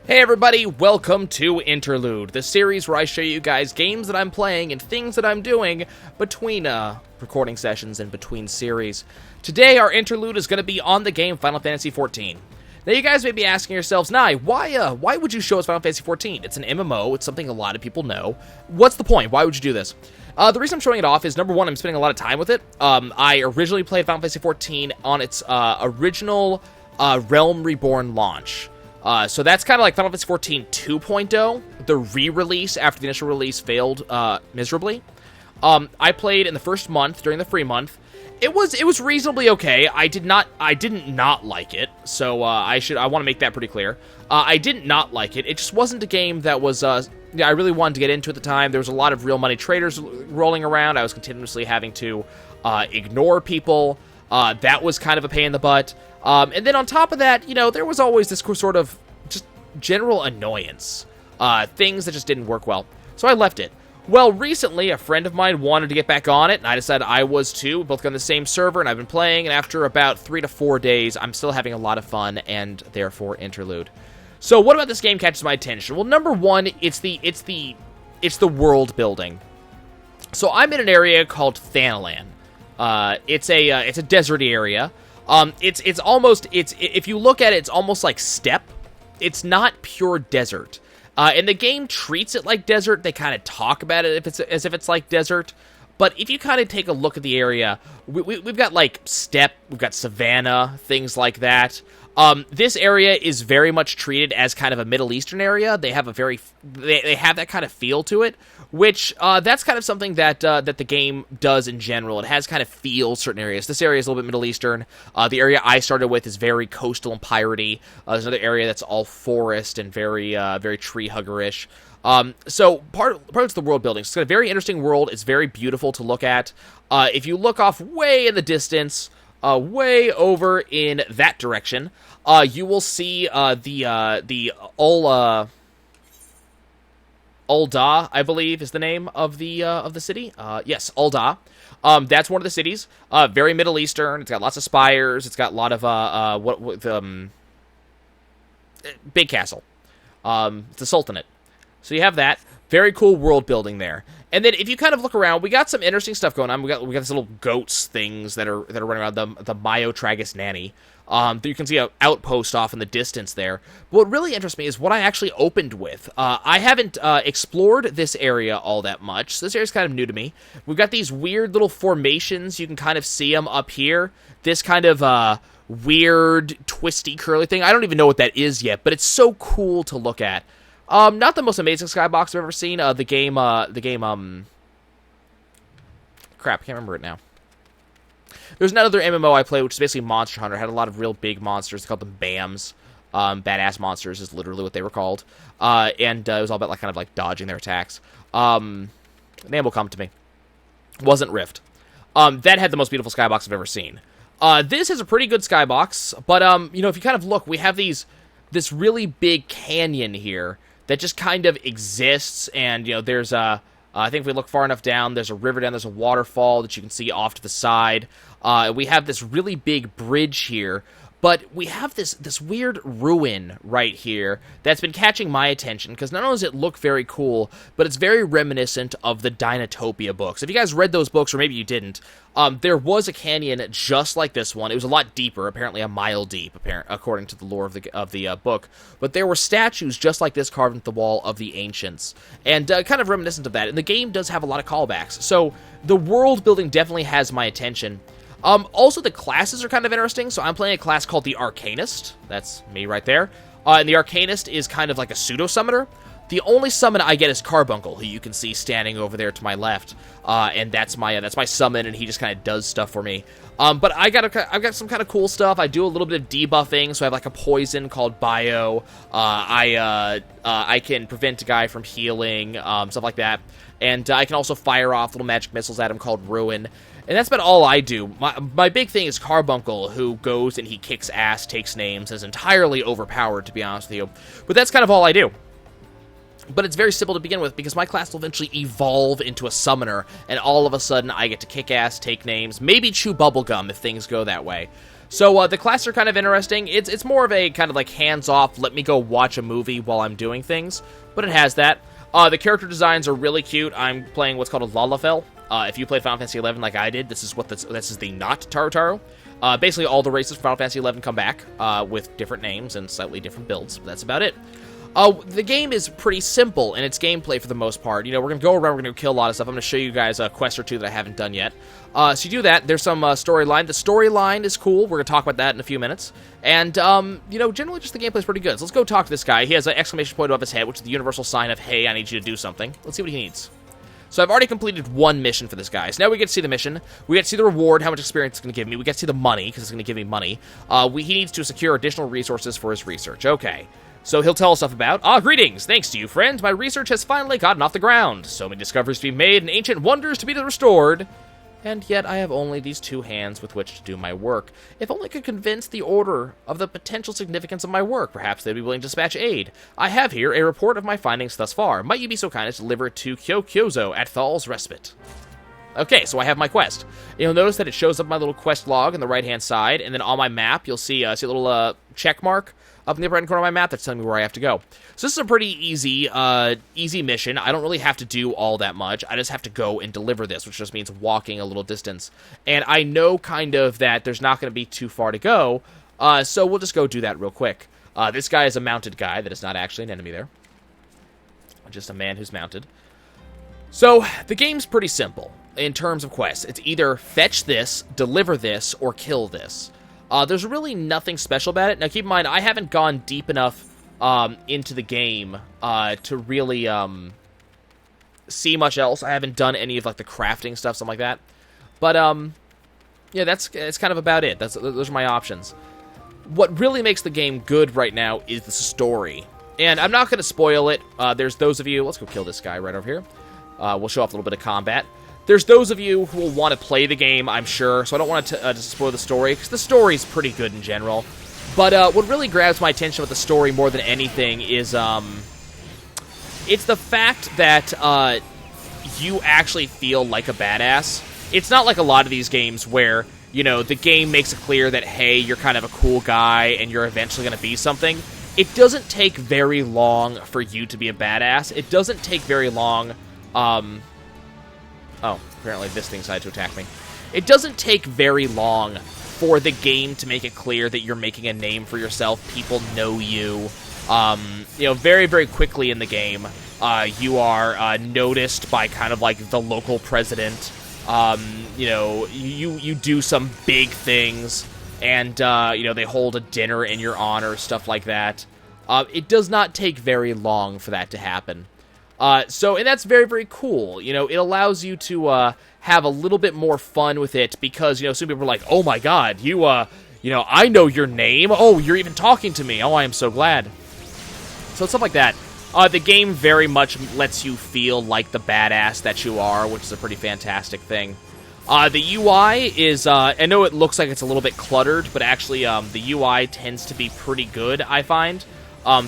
Hey everybody, welcome to Interlude, the series where I show you guys games that I'm playing and things that I'm doing between recording sessions and between series. Today our Interlude is going to be on the game Final Fantasy XIV. Now you guys may be asking yourselves, Nye, why would you show us Final Fantasy XIV? It's an MMO, it's something a lot of people know. What's the point? Why would you do this? The reason I'm showing it off is, number one, I'm spending a lot of time with it. I originally played Final Fantasy XIV on its original Realm Reborn launch. So that's kind of like Final Fantasy XIV 2.0, the re-release after the initial release failed miserably. I played in the first month, during the free month. It was reasonably okay. I didn't not like it, so I want to make that pretty clear. I didn't not like it. It just wasn't a game that was I really wanted to get into at the time. There was a lot of real money traders rolling around. I was continuously having to ignore people. That was kind of a pain in the butt. And then on top of that, there was always this sort of just general annoyance. Things that just didn't work well. So I left it. Well, recently, a friend of mine wanted to get back on it, and I decided I was too. We both got on the same server, and I've been playing, and after about 3 to 4 days, I'm still having a lot of fun, and therefore Interlude. So what about this game catches my attention? Well, number one, it's the world building. So I'm in an area called Thanalan. It's a desert area. If you look at it, it's almost like steppe. It's not pure desert. And the game treats it like desert. They kind of talk about it as if it's like desert. But if you kind of take a look at the area, we've got like steppe, we've got savanna, things like that. This area is very much treated as kind of a Middle Eastern area. They have they have that kind of feel to it, which that's kind of something that the game does in general. It has kind of feels certain areas. This area is a little bit Middle Eastern. The area I started with is very coastal and piratey. There's another area that's all forest and very tree huggerish. So part of it's the world building. So it's got a very interesting world. It's very beautiful to look at. If you look off way in the distance, way over in that direction, you will see the Ul'dah, I believe, is the name of the city. Yes, Ul'dah. That's one of the cities. Very Middle Eastern. It's got lots of spires. It's got a lot of big castle. It's a sultanate. So you have that. Very cool world building there. And then if you kind of look around, we got some interesting stuff going on. We got these little goats things that are running around, the Myotragus Nanny. You can see an outpost off in the distance there. But what really interests me is what I actually opened with. I haven't explored this area all that much. So this area's kind of new to me. We've got these weird little formations. You can kind of see them up here. This kind of weird, twisty, curly thing. I don't even know what that is yet, but it's so cool to look at. Not the most amazing skybox I've ever seen. Crap, I can't remember it now. There's another MMO I play, which is basically Monster Hunter. It had a lot of real big monsters. They called them BAMs. Badass monsters is literally what they were called. And it was all about kind of dodging their attacks. The name will come to me. Wasn't Rift. That had the most beautiful skybox I've ever seen. This is a pretty good skybox, but if you kind of look, we have this really big canyon here that just kind of exists, and, there's I think if we look far enough down, there's a river down, there's a waterfall that you can see off to the side. We have this really big bridge here, but we have this weird ruin right here that's been catching my attention, because not only does it look very cool, but it's very reminiscent of the Dinotopia books. If you guys read those books, or maybe you didn't, there was a canyon just like this one. It was a lot deeper, apparently a mile deep, according to the lore of the book. But there were statues just like this carved into the wall of the ancients, and kind of reminiscent of that. And the game does have a lot of callbacks, so the world building definitely has my attention. Also, the classes are kind of interesting. So I'm playing a class called the Arcanist. That's me right there. And the Arcanist is kind of like a pseudo-summoner. The only summon I get is Carbuncle, who you can see standing over there to my left. And that's my summon, and he just kind of does stuff for me. But I've got some kind of cool stuff. I do a little bit of debuffing, so I have a poison called Bio. I can prevent a guy from healing, stuff like that. And I can also fire off little magic missiles at him called Ruin. And that's about all I do. My big thing is Carbuncle, who goes and he kicks ass, takes names, is entirely overpowered, to be honest with you. But that's kind of all I do. But it's very simple to begin with, because my class will eventually evolve into a summoner, and all of a sudden I get to kick ass, take names, maybe chew bubblegum if things go that way. So the classes are kind of interesting. It's more of a kind of like hands-off, let me go watch a movie while I'm doing things, but it has that. The character designs are really cute. I'm playing what's called a Lalafell. If you played Final Fantasy XI like I did, this is the not Tarotaro. Basically, all the races from Final Fantasy XI come back with different names and slightly different builds, but that's about it. The game is pretty simple in its gameplay for the most part. You know, we're going to go around, we're going to kill a lot of stuff. I'm going to show you guys a quest or two that I haven't done yet. So you do that. There's some storyline. The storyline is cool. We're going to talk about that in a few minutes. And, you know, generally just the gameplay is pretty good. So let's go talk to this guy. He has an exclamation point above his head, which is the universal sign of, hey, I need you to do something. Let's see what he needs. So I've already completed one mission for this guy. So now we get to see the mission. We get to see the reward, how much experience it's going to give me. We get to see the money, because it's going to give me money. He needs to secure additional resources for his research. Okay. So he'll tell us stuff about, greetings. Thanks to you, friend. My research has finally gotten off the ground. So many discoveries to be made and ancient wonders to be restored. And yet I have only these 2 hands with which to do my work. If only I could convince the Order of the potential significance of my work, perhaps they'd be willing to dispatch aid. I have here a report of my findings thus far. Might you be so kind as to deliver it to Kyokyozo at Thal's Respite? Okay, so I have my quest. You'll notice that it shows up my little quest log on the right-hand side, and then on my map, you'll see a little check mark up in the upper right corner of my map that's telling me where I have to go. So this is a pretty easy mission. I don't really have to do all that much. I just have to go and deliver this, which just means walking a little distance. And I know kind of that there's not going to be too far to go, so we'll just go do that real quick. This guy is a mounted guy. That is not actually an enemy there. Just a man who's mounted. So the game's pretty simple in terms of quests. It's either fetch this, deliver this, or kill this. There's really nothing special about it. Now, keep in mind, I haven't gone deep enough into the game to really see much else. I haven't done any of like the crafting stuff, something like that. But yeah, that's kind of about it. Those are my options. What really makes the game good right now is the story, and I'm not going to spoil it. There's those of you. Let's go kill this guy right over here. We'll show off a little bit of combat. There's those of you who will want to play the game, I'm sure, so I don't want to spoil the story, because the story's pretty good in general. But what really grabs my attention with the story more than anything is, it's the fact that you actually feel like a badass. It's not like a lot of these games where, you know, the game makes it clear that, hey, you're kind of a cool guy and you're eventually going to be something. It doesn't take very long for you to be a badass. It doesn't take very long, oh, apparently this thing decided to attack me. It doesn't take very long for the game to make it clear that you're making a name for yourself. People know you. You know, very, very quickly in the game, you are noticed by kind of like the local president. You know, you do some big things, and, you know, they hold a dinner in your honor, stuff like that. It does not take very long for that to happen. And that's very, very cool. You know, it allows you to have a little bit more fun with it because, you know, some people are like, oh my god, you know, I know your name. Oh, you're even talking to me. Oh, I am so glad. So stuff like that. The game very much lets you feel like the badass that you are, which is a pretty fantastic thing. The UI is, I know it looks like it's a little bit cluttered, but actually the UI tends to be pretty good, I find.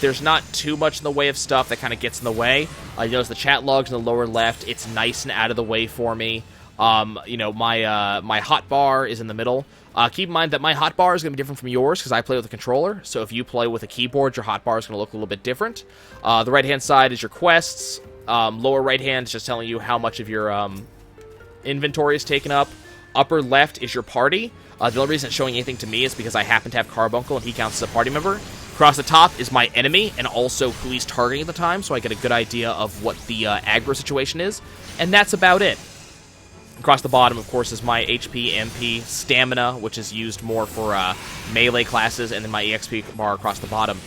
There's not too much in the way of stuff that kind of gets in the way. You notice the chat logs in the lower left. It's nice and out of the way for me. You know, my hotbar is in the middle. Keep in mind that my hotbar is going to be different from yours because I play with a controller. So if you play with a keyboard, your hotbar is going to look a little bit different. The right-hand side is your quests. Lower right-hand is just telling you how much of your inventory is taken up. Upper left is your party. The only reason it's showing anything to me is because I happen to have Carbuncle and he counts as a party member. Across the top is my enemy and also who he's targeting at the time, so I get a good idea of what the aggro situation is. And that's about it. Across the bottom, of course, is my HP, MP, Stamina, which is used more for melee classes, and then my EXP bar across the bottom.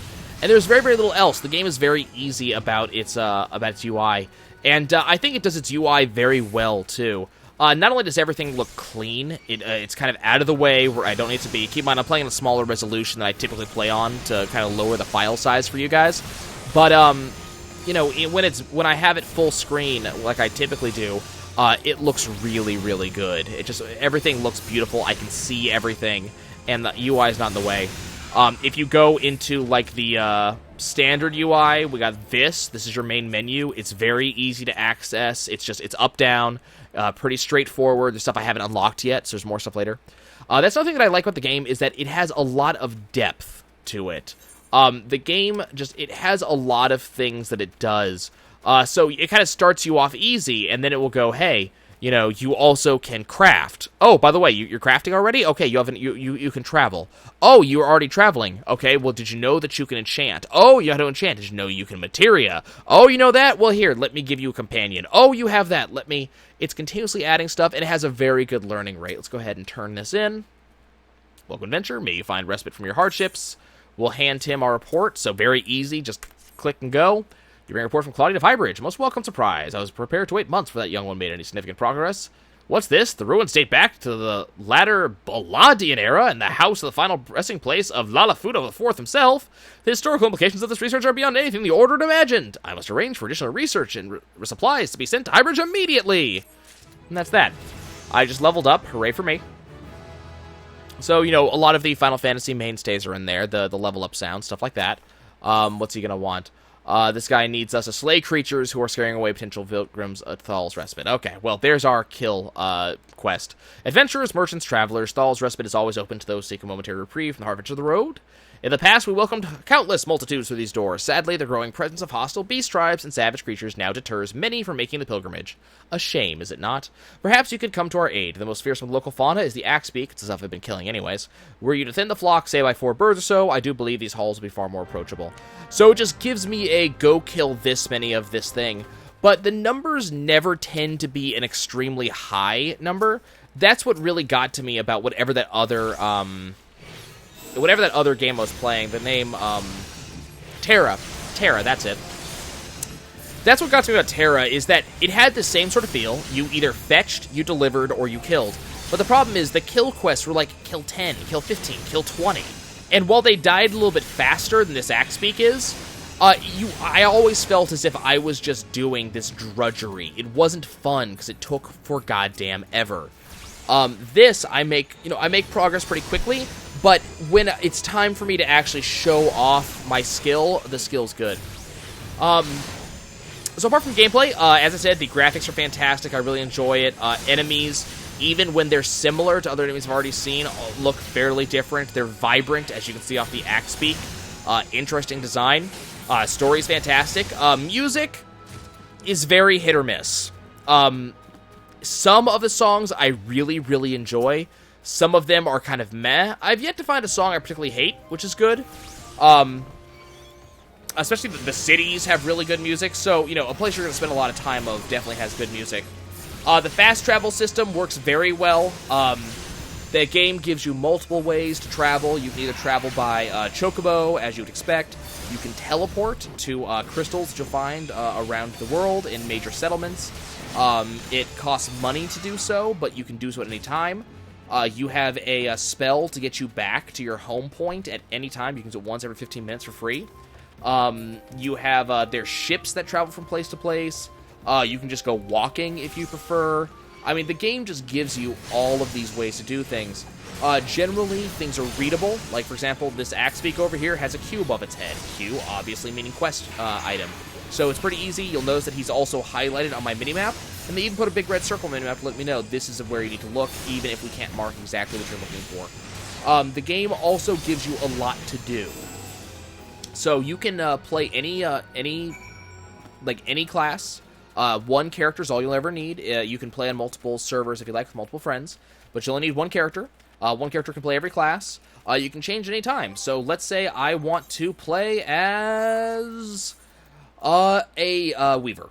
And there's very, very little else. The game is very easy about its UI. And I think it does its UI very well, too. Not only does everything look clean, it's kind of out of the way where I don't need to be. Keep in mind, I'm playing on a smaller resolution than I typically play on to kind of lower the file size for you guys. But, you know, when I have it full screen, like I typically do, it looks really, really good. Everything looks beautiful. I can see everything, and the UI is not in the way. If you go into, like, the standard UI, we got this. This is your main menu. It's very easy to access. It's up, down. Pretty straightforward. There's stuff I haven't unlocked yet, so there's more stuff later. That's another thing that I like about the game is that it has a lot of depth to it. The game it has a lot of things that it does. So it kind of starts you off easy, and then it will go, hey, you also can craft. Oh, by the way, you're crafting already? Okay, you can travel. Oh, you're already traveling. Okay, well, did you know that you can enchant? Oh, you know how to enchant. Did you know you can materia? Oh, you know that? Well, here, let me give you a companion. Oh, you have that. It's continuously adding stuff, and it has a very good learning rate. Let's go ahead and turn this in. Welcome, adventure. May you find respite from your hardships. We'll hand him our report, so very easy. Just click and go. You bring a report from Claudia to Highbridge. Most welcome surprise. I was prepared to wait months for that young one made any significant progress. What's this? The ruins date back to the latter Balladian era and the house of the final resting place of Lalafudo IV himself. The historical implications of this research are beyond anything the Order had imagined. I must arrange for additional research and supplies to be sent to Highbridge immediately. And that's that. I just leveled up. Hooray for me. So, a lot of the Final Fantasy mainstays are in there. The level up sound, stuff like that. What's he going to want? This guy needs us to slay creatures who are scaring away potential pilgrims at Thal's Respite. Okay, well, there's our kill quest. Adventurers, merchants, travelers, Thal's Respite is always open to those seeking a momentary reprieve from the hard edge of the road. In the past, we welcomed countless multitudes through these doors. Sadly, the growing presence of hostile beast tribes and savage creatures now deters many from making the pilgrimage. A shame, is it not? Perhaps you could come to our aid. The most fearsome local fauna is the axebeak. It's the stuff I've been killing anyways. Were you to thin the flock, say by 4 birds or so, I do believe these halls will be far more approachable. So it just gives me a go kill this many of this thing. But the numbers never tend to be an extremely high number. That's what really got to me about whatever that other game I was playing, the name, Terra, that's it. That's what got to me about Terra, is that it had the same sort of feel. You either fetched, you delivered, or you killed. But the problem is, the kill quests were like, kill 10, kill 15, kill 20. And while they died a little bit faster than this Axebeak is, I always felt as if I was just doing this drudgery. It wasn't fun, because it took for goddamn ever. I make progress pretty quickly, but when it's time for me to actually show off my skill, the skill's good. So apart from gameplay, as I said, the graphics are fantastic. I really enjoy it. Enemies, even when they're similar to other enemies I've already seen, look fairly different. They're vibrant, as you can see off the Axebeak. Interesting design. Story's fantastic. Music is very hit or miss. Some of the songs I really, really enjoy. Some of them are kind of meh. I've yet to find a song I particularly hate, which is good. Especially the cities have really good music, so, a place you're going to spend a lot of time of definitely has good music. The fast travel system works very well. The game gives you multiple ways to travel. You can either travel by Chocobo, as you would expect. You can teleport to crystals that you'll find around the world in major settlements. It costs money to do so, but you can do so at any time. You have a spell to get you back to your home point at any time. You can do it once every 15 minutes for free. You have there's ships that travel from place to place. You can just go walking if you prefer. I mean, the game just gives you all of these ways to do things. Generally, things are readable. Like, for example, this Axebeak over here has a Q above its head. Q, obviously meaning quest item. So it's pretty easy. You'll notice that he's also highlighted on my minimap. And they even put a big red circle on the minimap to let me know this is where you need to look, even if we can't mark exactly what you're looking for. The game also gives you a lot to do. So you can play any class. One character is all you'll ever need. You can play on multiple servers if you like, with multiple friends. But you'll only need one character. One character can play every class. You can change any time. So let's say I want to play as a Weaver.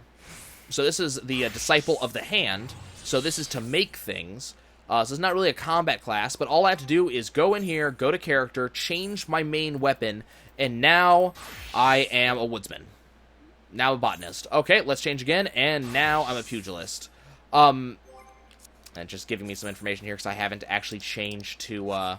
So this is the Disciple of the Hand. So this is to make things. So it's not really a combat class, but all I have to do is go in here, go to character, change my main weapon, and now I am a woodsman. Now a botanist. Okay, let's change again, and now I'm a pugilist. And just giving me some information here, because I haven't actually changed to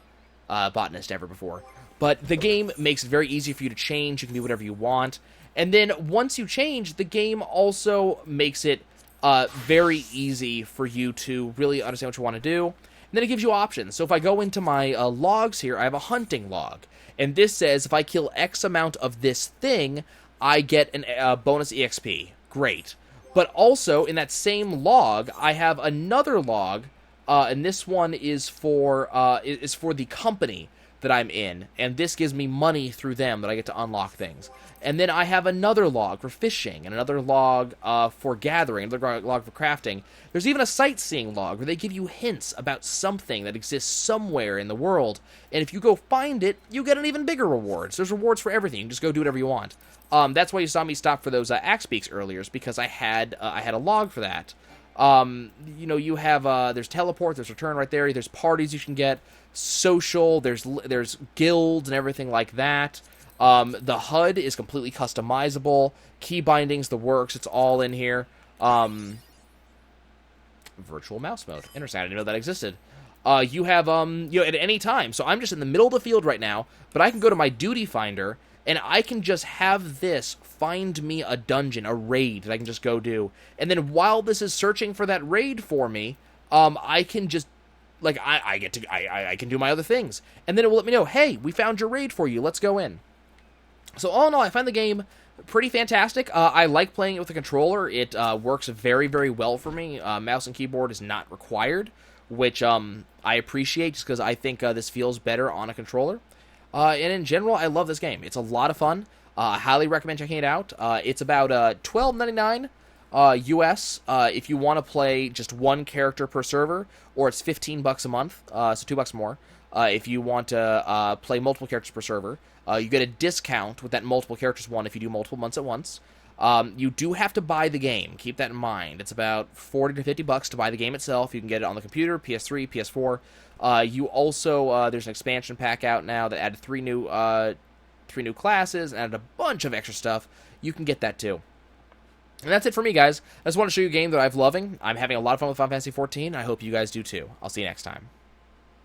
botanist ever before. But the game makes it very easy for you to change. You can do whatever you want. And then once you change, the game also makes it very easy for you to really understand what you want to do. And then it gives you options. So if I go into my logs here, I have a hunting log. And this says if I kill X amount of this thing, I get a bonus EXP. Great. But also, in that same log, I have another log and this one is for the company that I'm in, and this gives me money through them that I get to unlock things. And then I have another log for fishing, and another log for gathering, another log for crafting. There's even a sightseeing log where they give you hints about something that exists somewhere in the world, and if you go find it, you get an even bigger reward. So there's rewards for everything. You can just go do whatever you want. That's why you saw me stop for those axe beaks earlier, is because I had a log for that. You have there's teleport, there's return right there. There's parties you can get, social. There's guilds and everything like that. The HUD is completely customizable. Key bindings, the works, it's all in here. Virtual mouse mode. Interesting. I didn't know that existed. You have at any time. So I'm just in the middle of the field right now, but I can go to my duty finder and I can just have this find me a dungeon, a raid that I can just go do. And then while this is searching for that raid for me, I can just, like, I can do my other things. And then it will let me know, hey, we found your raid for you, let's go in. So all in all, I find the game pretty fantastic. I like playing it with a controller. It works very, very well for me. Mouse and keyboard is not required, which I appreciate just because I think this feels better on a controller. And in general, I love this game. It's a lot of fun. I highly recommend checking it out. It's about $12.99 US if you want to play just one character per server, or it's $15 a month, so $2 more. If you want to play multiple characters per server, you get a discount with that multiple characters one if you do multiple months at once. You do have to buy the game. Keep that in mind. It's about $40 to $50 to buy the game itself. You can get it on the computer, PS3, PS4. You also there's an expansion pack out now that added three new classes and added a bunch of extra stuff. You can get that too. And that's it for me, guys. I just want to show you a game that I'm loving. I'm having a lot of fun with Final Fantasy XIV. I hope you guys do too. I'll see you next time.